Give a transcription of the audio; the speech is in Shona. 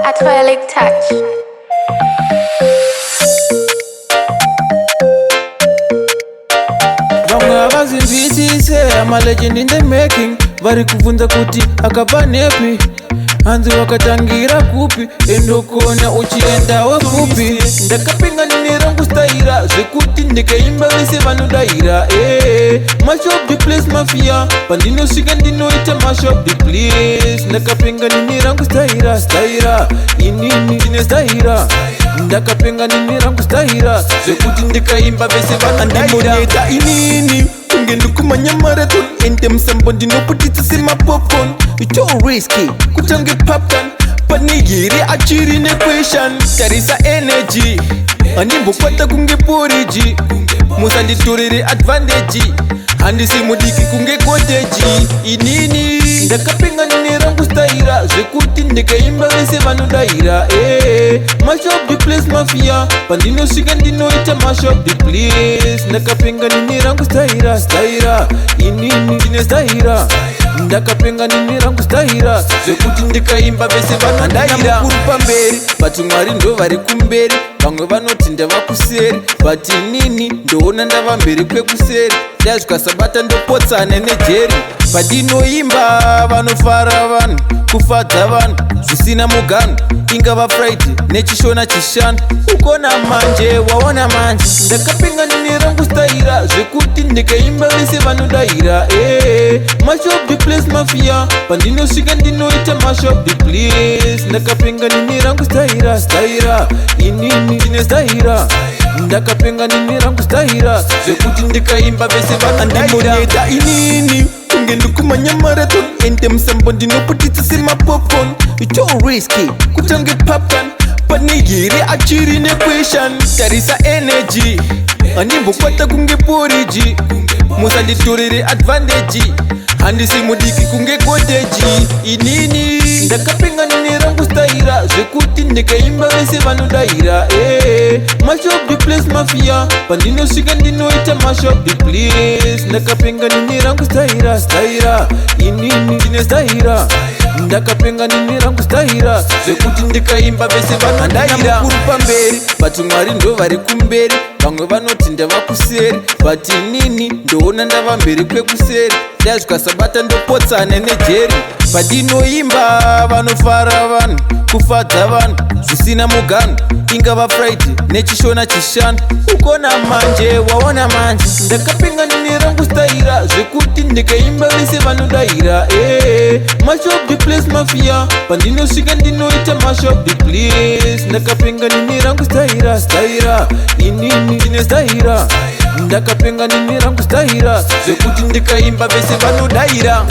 Atwilic touch. Vamwe havazimvisise, I'm a legend in the making. Vari kuvunza kuti akabva nepi, hanzi wakatangira kupi, endokona uchiendawo kupi. Ndakapinga nini rangu staira, zvekuti ndikaimba vese vanodaira. Mash up the place mafia, pandinosvika ndinoita mash up the place. Ndakapinga nini rangu staira, staira, inini ndine staira. Ndakapinga nini rangu staira, zvekuti ndikaimba vese vanodaira. Inini kunge ndikumanya marathon, ende musambo ndinoputitsa semapopcorn. It's so risky kutange popcorn, pane here achiri nequestion. Tarisa energy, handimbokwata kunge poriji, musanditorere advantage, handisi mudiki kunge cottage. Inini ndakapinga nini rangu staira, zvekuti ndikaimba vese vanodaira. Mash up the place mafia, pandinosvika ndinoita mash up the place. Ndakapinga nini rangu staira, staira, inini ndine staira. Ndakapinga nini rangu staira, zvekuti ndikaimba vese vanodaira. Mukuru pamberi, but Mwari ndo vari kumberi. Vamwe vanoti ndava kuseri, but inini ndoona ndava mberi kwekuseri. Ndasvika sabata ndopotsane nejeri, padinoimba vanofara vanhu, kufadza vanhu zvisina mugano. Ingava Friday nechishona chishanu, ukona manje waona manje. Ndakapinga nini rangu staira, zvekuti ndikaimba vese vanodaira. Mash up the place mafia, pandinosvika ndinoita mash up the place. Ndakapinga nini rangu staira, staira, inini ndine staira. Ndakapinga nini rangu staira, zvekuti ndikaimba vese vanodaira. Inini kunge ndikumanya marathon, ende musambo ndinoputitsa semapopcorn. It's so risky kutange popcorn, pane here achiri nequestion. Tarisa energy, handimbokwata kunge poriji, musanditorere advantage, handisi mudiki kunge cottage. Inini ndakapinga nini rangu staira, zvekuti ndikaimba vese vanodaira. Mash up the place mafia, pandinosvika ndinoita mash up the place. Ndakapinga nini rangu staira, staira, inini ndine staira. Ndakapinga nini rangu staira, zvekuti ndikaimba vese vanodaira. Mukuru pamberi, but Mwari ndo vari kumberi. Vamwe vanoti ndava kuseri, but inini ndoona ndava mberi kwekuseri. Ndasvika sabata ndopotsane nejeri, padinoimba vanofara vanhu, kufadza vanhu zvisina mugano. Ingava Friday nechishona chishanu, ukona manje waona manje. Ndakapinga nini rangu staira, zvekuti ndikaimba vese vanodaira. Mash up the place mafia, pandinosvika ndinoita mash up the place. Ndakapinga nini rangu staira, staira, inini ndine staira. Ndakapinga nini rangu staira, zvekuti ndikaimba vese vanodaira.